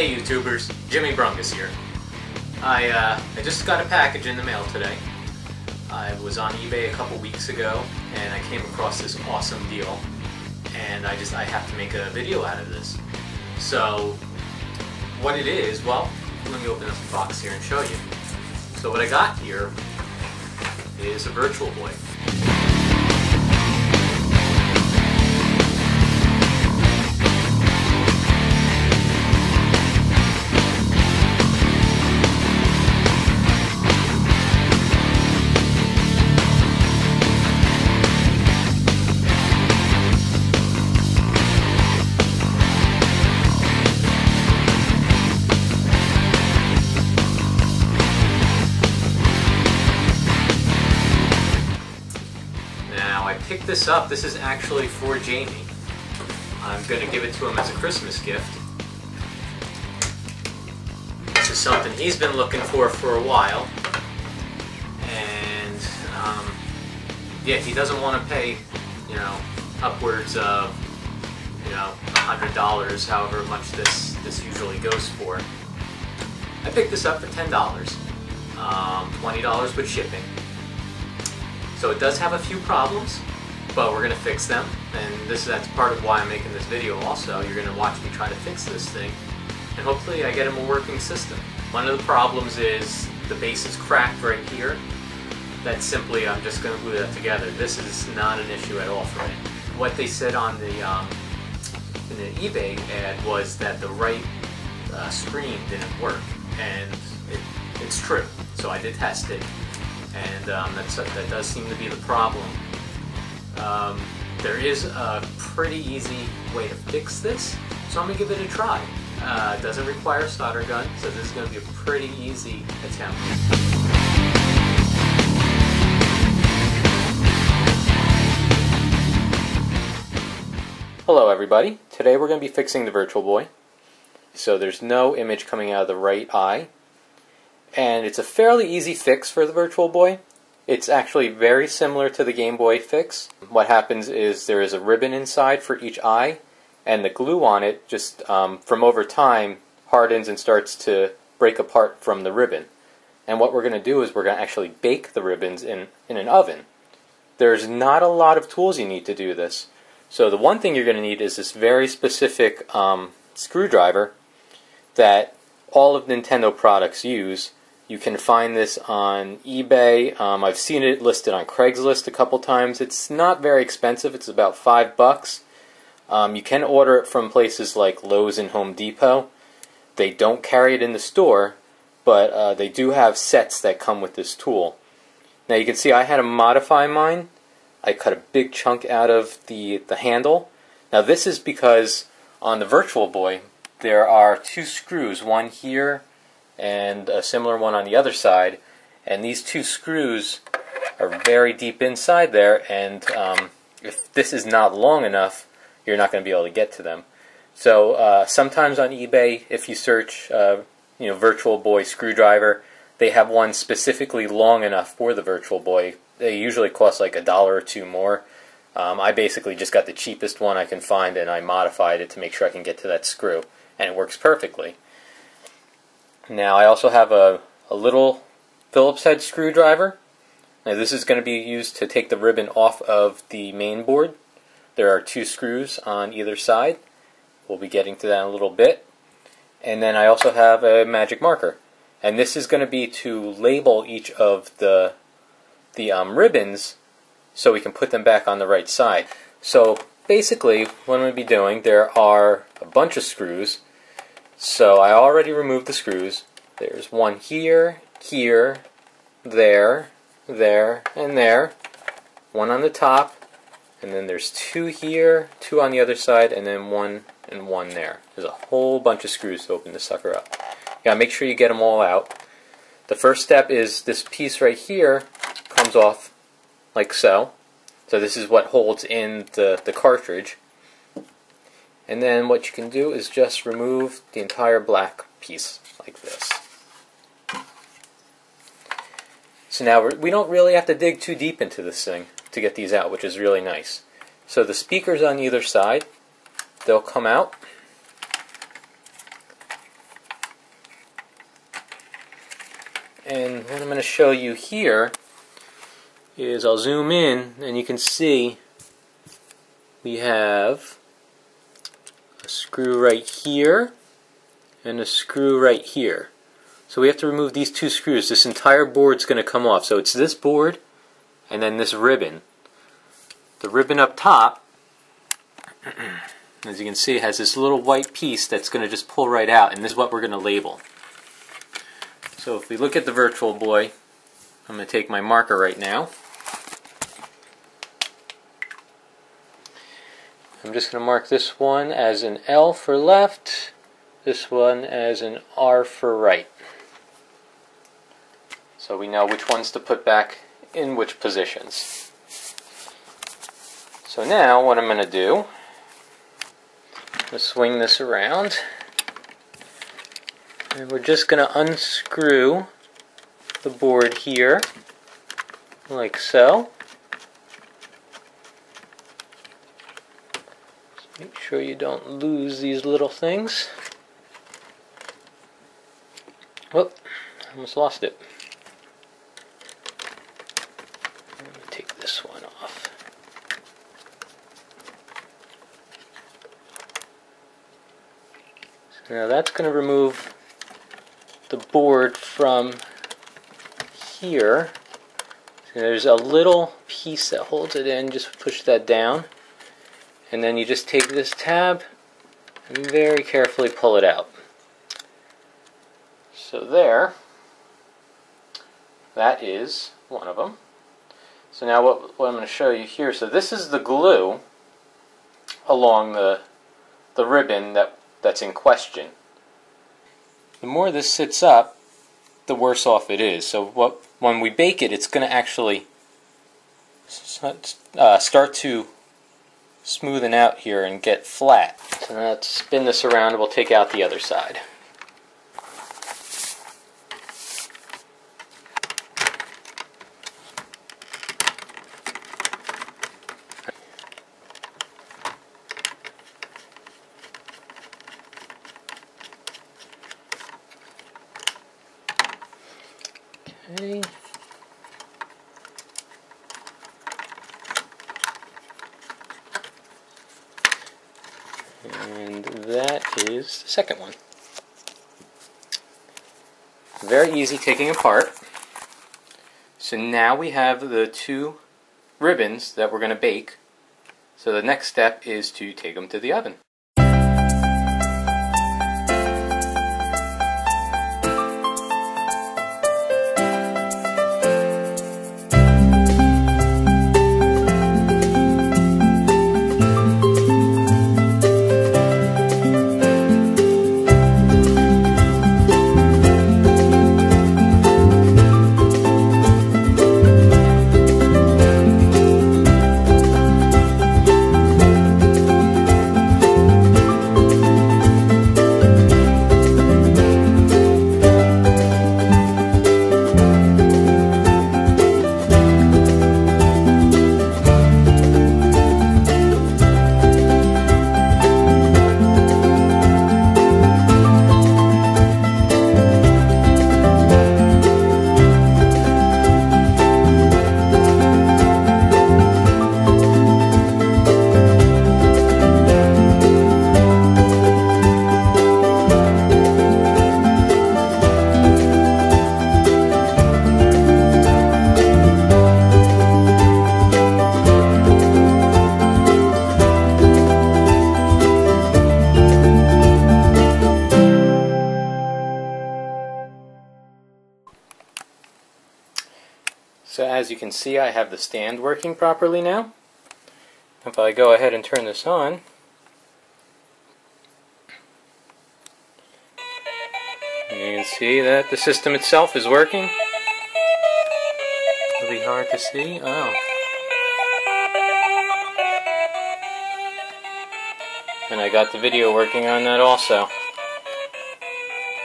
Hey YouTubers, Jimmy Brungus here. I just got a package in the mail today. I was on eBay a couple weeks ago and I came across this awesome deal, and I have to make a video out of this. So what it is, well, let me open this box here and show you. So what I got here is a Virtual Boy. Picked this up. This is actually for Jamie. I'm going to give it to him as a Christmas gift. This is something he's been looking for a while, and yeah, he doesn't want to pay, you know, upwards of, you know, $100, however much this usually goes for. I picked this up for $10, $20 with shipping. So it does have a few problems, but we're going to fix them, and that's part of why I'm making this video also. You're going to watch me try to fix this thing, and hopefully I get him a working system. One of the problems is the base is cracked right here. That's simply, I'm just going to glue that together. This is not an issue at all for me. What they said on the in the eBay ad was that the right screen didn't work, and it's true. So I did test it, and that does seem to be the problem. There is a pretty easy way to fix this, so I'm going to give it a try. It doesn't require a solder gun, so this is going to be a pretty easy attempt. Hello everybody, today we're going to be fixing the Virtual Boy. So there's no image coming out of the right eye, and it's a fairly easy fix for the Virtual Boy. It's actually very similar to the Game Boy fix. What happens is there is a ribbon inside for each eye, and the glue on it just from over time hardens and starts to break apart from the ribbon. And what we're going to do is we're going to actually bake the ribbons in an oven. There's not a lot of tools you need to do this. So the one thing you're going to need is this very specific screwdriver that all of Nintendo products use. You can find this on eBay. I've seen it listed on Craigslist a couple times. It's not very expensive. It's about $5. You can order it from places like Lowe's and Home Depot. They don't carry it in the store, but they do have sets that come with this tool. Now you can see I had to modify mine. I cut a big chunk out of the handle. Now this is because on the Virtual Boy there are two screws, one here and a similar one on the other side, and these two screws are very deep inside there, and if this is not long enough, you're not going to be able to get to them. So sometimes on eBay, if you search you know, Virtual Boy screwdriver, they have one specifically long enough for the Virtual Boy. They usually cost like $1 or $2 more. I basically just got the cheapest one I can find, and I modified it to make sure I can get to that screw, and it works perfectly. Now I also have a little Phillips head screwdriver. Now this is going to be used to take the ribbon off of the main board. There are two screws on either side. We'll be getting to that in a little bit. And then I also have a magic marker. And this is going to be to label each of the ribbons so we can put them back on the right side. So basically what I'm going to be doing, there are a bunch of screws. So I already removed the screws. There's one here, here, there, there, and there. One on the top, and then there's two here, two on the other side, and then one and one there. There's a whole bunch of screws to open this sucker up. You gotta make sure you get them all out. The first step is this piece right here comes off like so. So this is what holds in the cartridge. And then what you can do is just remove the entire black piece like this. So now we don't really have to dig too deep into this thing to get these out, which is really nice. So the speakers on either side, they'll come out. And what I'm going to show you here is I'll zoom in and you can see we have a screw right here and a screw right here. So we have to remove these two screws. This entire board's going to come off. So it's this board and then this ribbon. The ribbon up top, as you can see, has this little white piece that's going to just pull right out, and this is what we're going to label. So if we look at the Virtual Boy, I'm going to take my marker right now. I'm just going to mark this one as an L for left, this one as an R for right. So we know which ones to put back in which positions. So now what I'm going to do, I'm going to swing this around, and we're just going to unscrew the board here, like so. Make sure you don't lose these little things. Whoop, I almost lost it. I'm going to take this one off. So now that's going to remove the board from here. So there's a little piece that holds it in, just push that down. And then you just take this tab and very carefully pull it out. So there, that is one of them. So now what I'm going to show you here, so this is the glue along the ribbon that's in question. The more this sits up, the worse off it is. So when we bake it, it's going to actually start to smoothen out here and get flat. So now let's spin this around and we'll take out the other side. Okay. And that is the second one. Very easy taking apart. So now we have the two ribbons that we're going to bake. So the next step is to take them to the oven. So as you can see, I have the stand working properly now. If I go ahead and turn this on, you can see that the system itself is working. Really hard to see. Oh. And I got the video working on that also.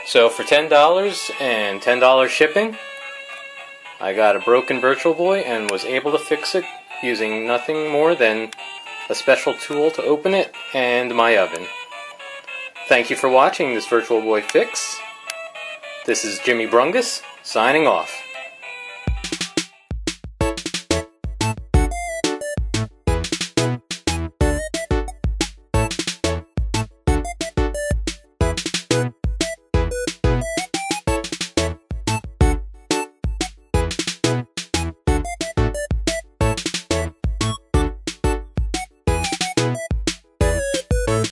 So for $10 and $10 shipping, I got a broken Virtual Boy and was able to fix it using nothing more than a special tool to open it and my oven. Thank you for watching this Virtual Boy fix. This is Jimmy Brungus, signing off.